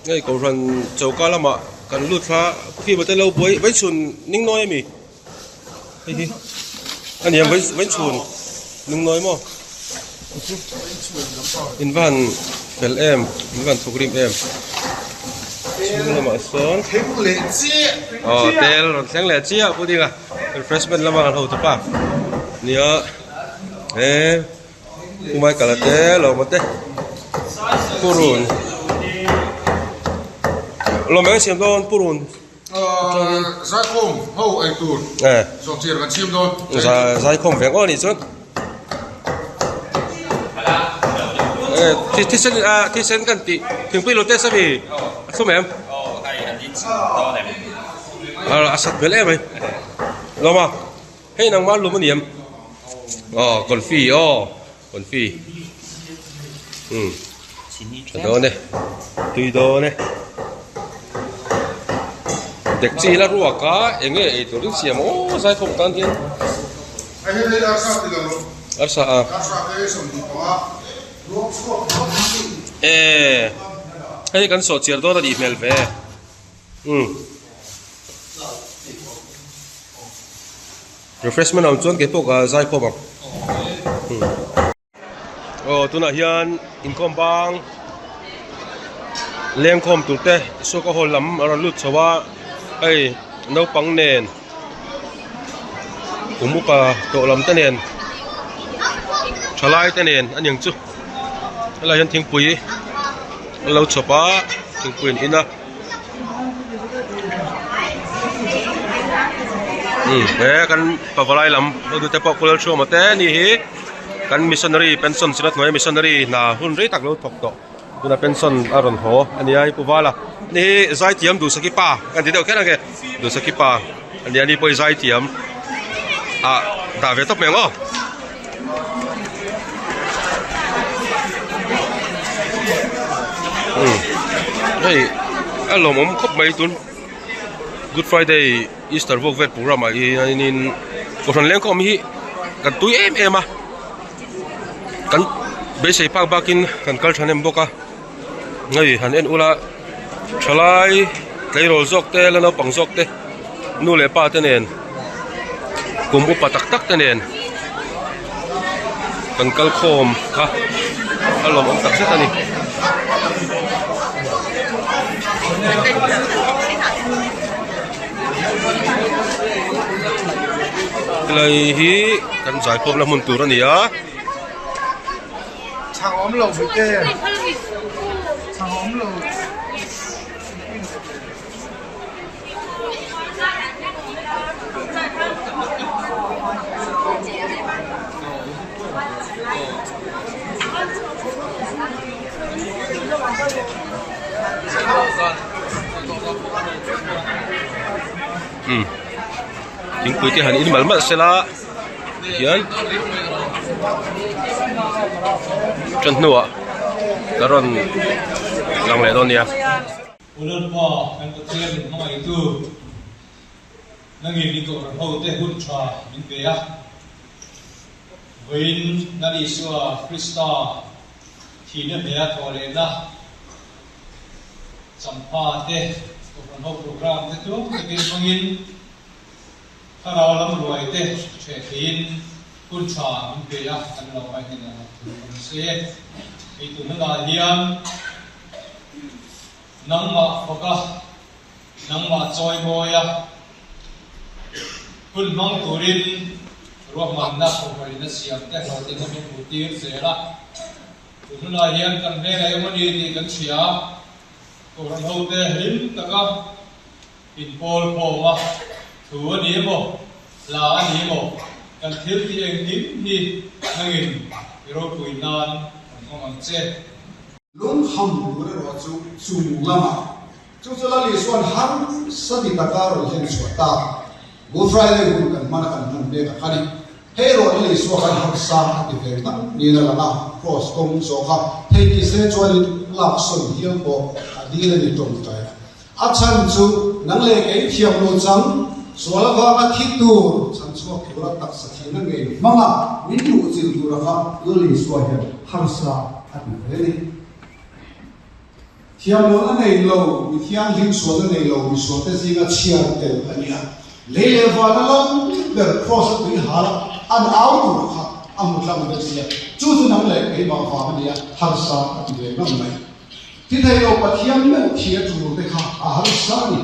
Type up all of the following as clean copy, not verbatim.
ngay cầu rần châu cá lắm ạ cần lụt phá khi mà tới lâu bối với chuồn ninh nói mì anh em với chuồn ninh nói mà in van fel em in van thuộc rim em chuồn là mà son tel sáng lẻ chia bữa đi à refreshment là mà ăn hậu tập à nhớ kumai cả là thế lo mà thế purun lo mấy xem đón purun giải không hậu anh tuôn dọn tiền là chiêm thôi giải không phải ngon gì chứ thì sen cần tí thường quy lô tết sao bị không em sát về em ấy lo mà hay năng mal luôn mà niệm còn phi còn phi đó này tùy đó này đẹp gì là ruột cá anh ấy tụi nó xiêm sai không tan thiên arsa hay cần sốt chiên đó là đi mel về refreshment ông chọn cái bộ sai không ạ tụi nó hiện income bang leng khom tụt te số có hồ lắm ở lút chawa ai nấu băng nền cũng mua cả tổ lắm tên nền chalai tên nền anh những chút là hiện tiếng bùi lâu chapa tiếng bùi ina bé kan pavalai lắm tôi te popular show mà te ni hi kan missionary pension sinat noi missionary na hun rei tak lo thok to tuna pension aron ho ani ai puwala ni zai tiam du sakipa kan ti deu kena ke du sakipa ani poi zai tiam da ve top mengo hey alom om khop mai tun Good Friday Easter vok vet program ai nin ko ran leng ko mi kan tui em à kan be sei pak bakin kan kal thanem boka ngai han en ula thalai leirol zok te lano pang zok te nu le pa te nen kum upa tak tak te nen kan kal khom kha alom om tak se tani lai hi kan zai khom la mun tur ani a Thằng ốm lầu phải kê thằng ốm lầu tiếng cười cái hẳn in mal mal sela hian chân nua karon lang le don ya ulan pa kan to tlen mai tu nangi ni ko ran ho te hun cha min be ya vein nani suwa krista thi ne be ya to le na champa te ko ran ho program te tu ke mangin khara lam ruai te che thin kun cha min be ya kan lo mai ni na se ei tu na hiam nang ma foka nang ma choi boya kun mang turin ro man na ko ri na siam te ho te na min putir zela tu na hiam kan ve lai mani ni kan chia ko ran ho te him taka in pol po ma thu ni mo la ni mo kan thil ti eng tim ni hangin ro pui nan ko mang che lung ham lu re ro chu lama chu la li suan ham sadi takar hen swata Good Friday gun kan mana kan man be ka khani hero li so kan har sa ti ve ta ni la lama cross kong so kha thei ki se choi lak son hiam bo adile ni tong ta a chan chu nang le ke thiam lo chang so la ba ma thi tu chan chu ki ra tak sa thi na nge mama min tu chil tu ra kha li so he har sa ati ve ni thiam lo na nei lo mi thiam hing so na nei lo mi so te zinga chiar te ania le le va na lam ber cross bi hala an out ro kha am lam de sia chu chu nang le ke ma fa ma dia har sa ti de ngam mai ti thai lo pa thiam me thia tu te kha a har sa ni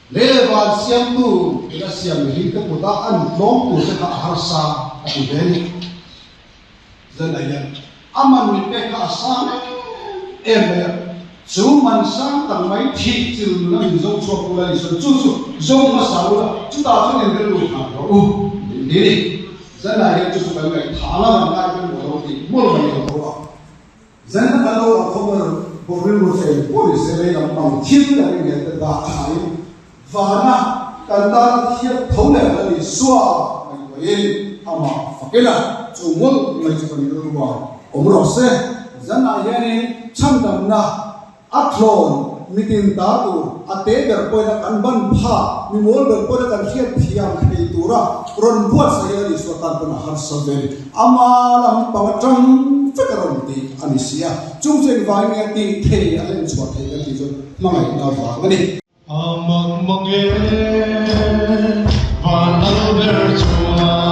le le va siam tu ila siam hi te puta an long tu te kha a har sa ti de ni zan ayan aman mi pe kha sa em ya chú mình sang tầng mấy thị trường là mình giống cho cô là sự chú giống mà sao là chúng ta phải nên cái lối hàng đó đi dân này hiện chúng ta phải thả là làm ngay cái bộ thì mua là nhiều đồ dân nó đâu là không là bộ riêng một cái bộ thì sẽ lấy làm bằng thiên là cái nghề tự đạt thái và na cần ta thiết thấu lệ là để xóa mình phải ama cái là chủ muốn mình chỉ cần đi vào ông rồi sẽ dân này hiện chăm đầm na athlon mitin ta tu ate ber poi na kan ban pha mi mol ber poi na kan hiat thiam thei tura ron buat saya di suatan pun har saben amalam pamatang fekaron ti anisia chung chen vai nge ti thei alen chwa thei kan ti jo mangai na wa ngani amang mange van alber chua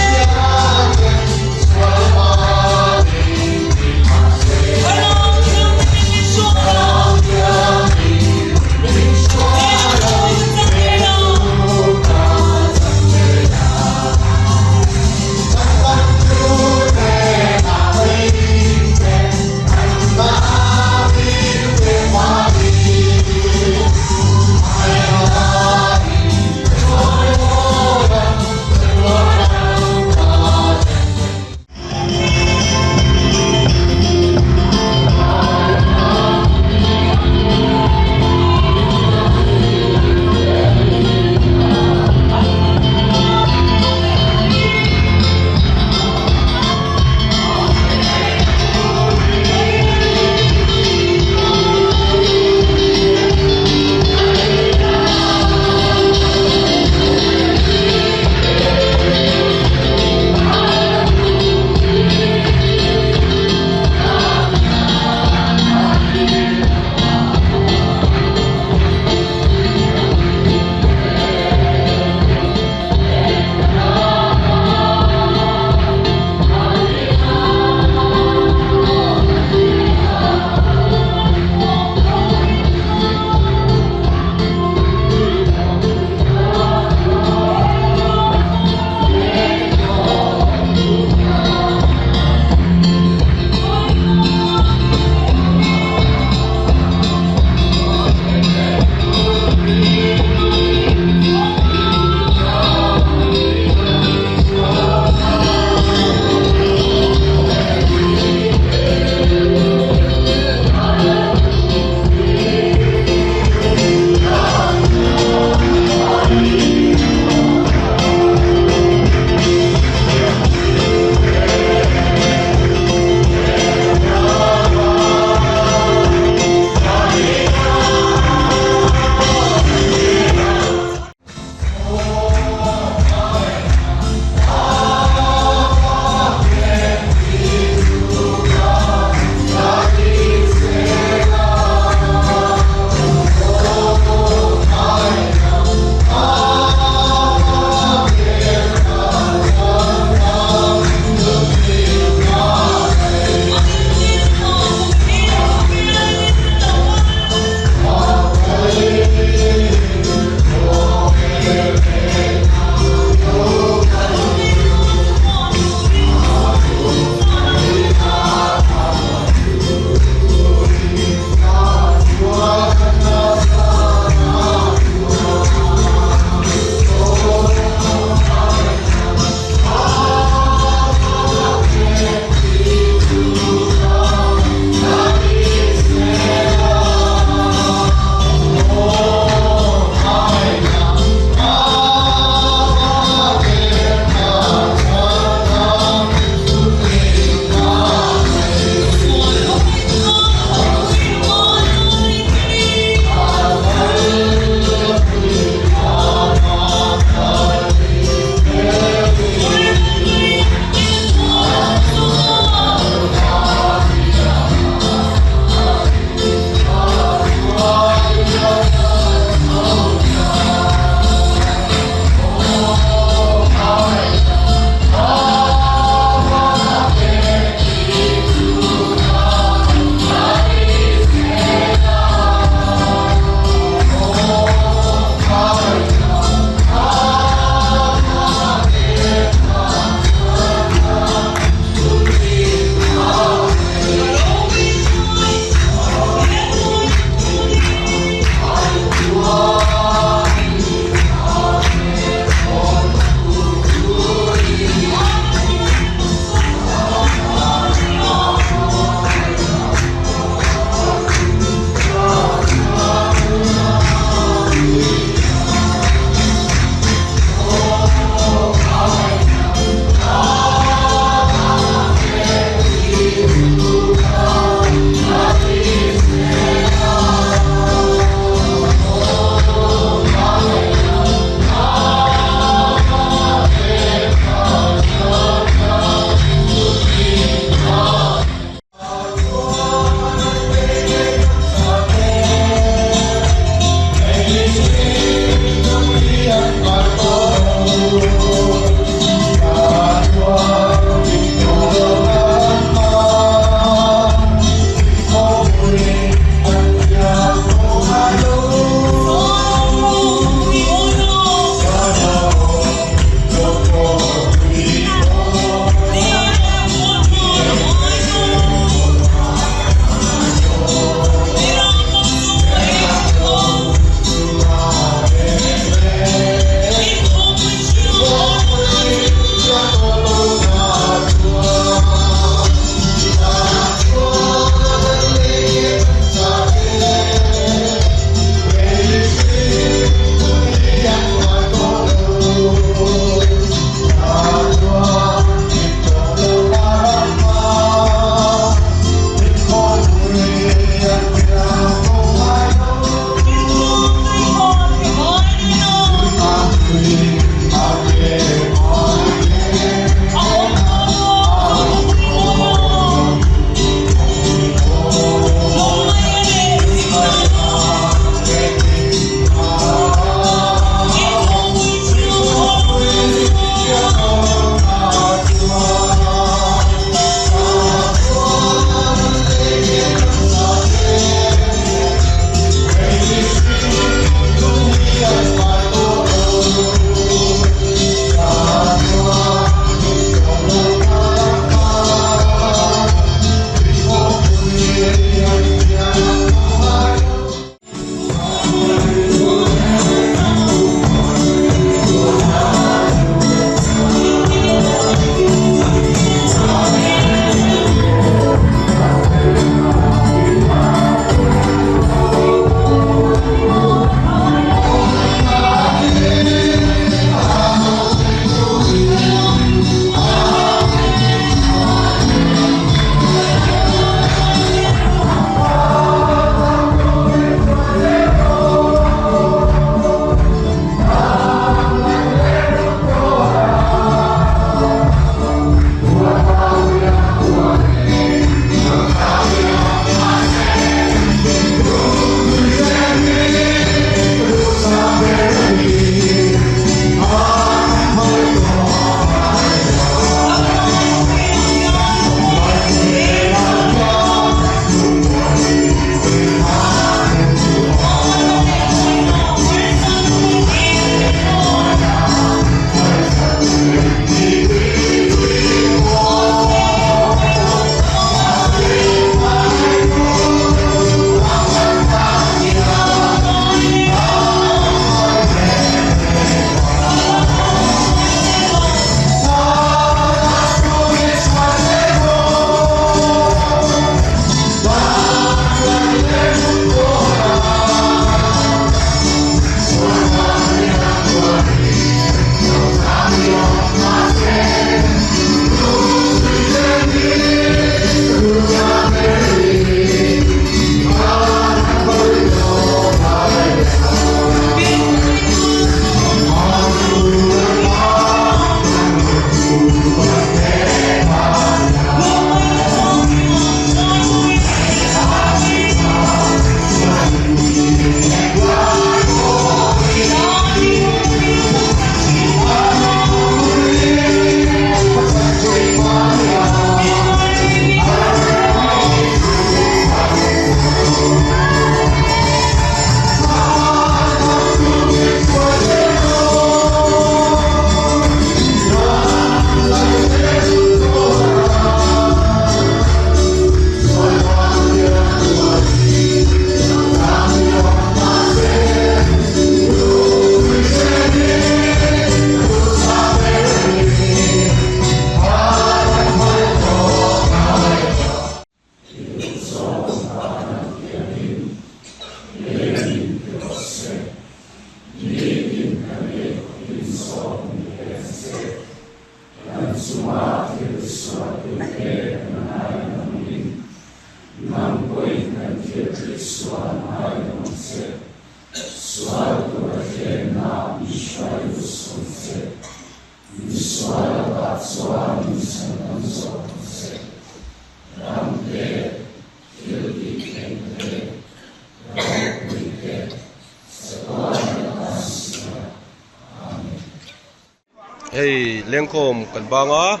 Hey, lengkom kan banga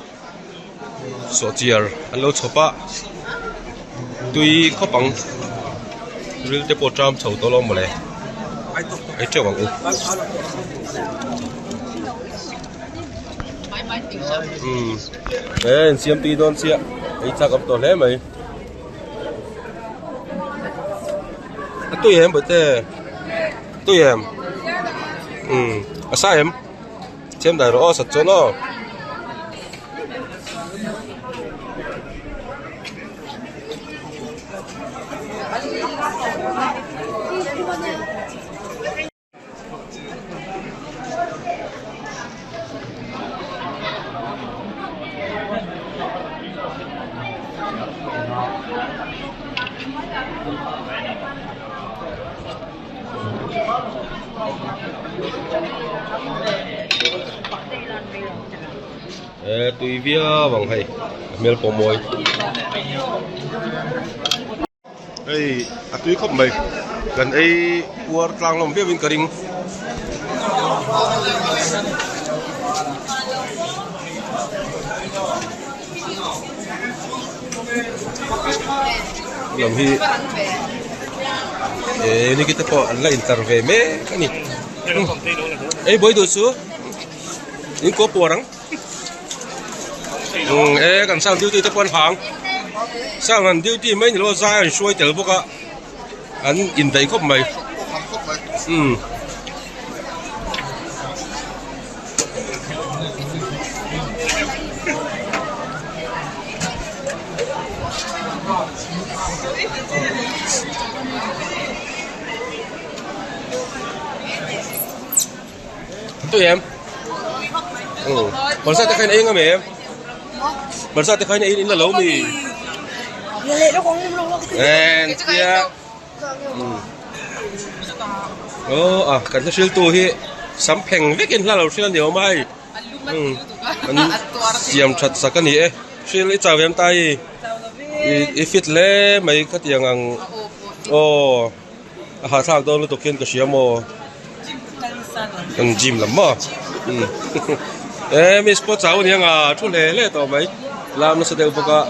so chiar an lo chopa tui khopang ril te po tram chho to lo mole ai chewang u siam ti don sia ai chak am to le mai tu em bete tu em asa em xem đại rõ sạch cho nó tùy vía bằng hay mel po mồi đây tùy khóc mày gần đây uar tlang lòng vía vinh karing lòng hi ini kita po anla interview me kani boy do su ini ko po orang kan sang duty te pon hang sang han duty mai ni lo za an shoi tel boka an in dai khop mai tu em còn sao ta khai này em bữa sau thì khai này in là lâu mì kia cần cho siêu tu hi sắm phèn viết in là lâu siêu nhiều mai diam chặt sắc cái này siêu ít chào em tay ít fit lẽ mấy cái tiếng ăn hà thang đâu nó tục kiên cái siêu mò cần gym lắm mà mình sport cháu thì chút lẽ tao mấy làm nó sẽ đều bốc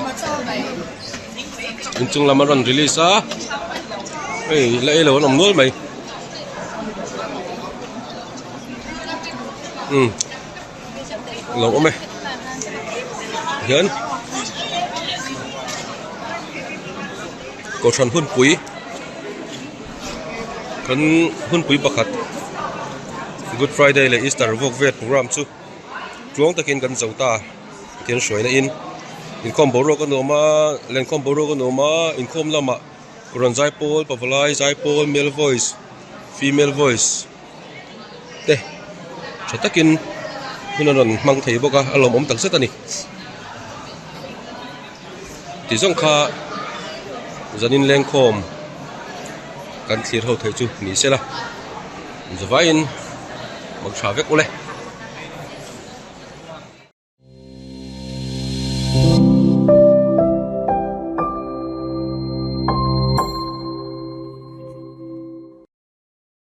in chung làm run release lấy lâu nằm nuốt mày lâu mày nhẫn có sản hun quý cần hun quý bạc hạt Good Friday là Easter vok vet program chu chuang takin kan zauta tian shroi na in khom boro kan noma len khom boro kan noma in khom lama ron zai pol pawlai zai pol male voice female voice te chatakin hunaron mang thei boka alom om tak setani ti zong kha zanin leng khom kan thlir ho thei chu ni sela zawain mag tha vek ule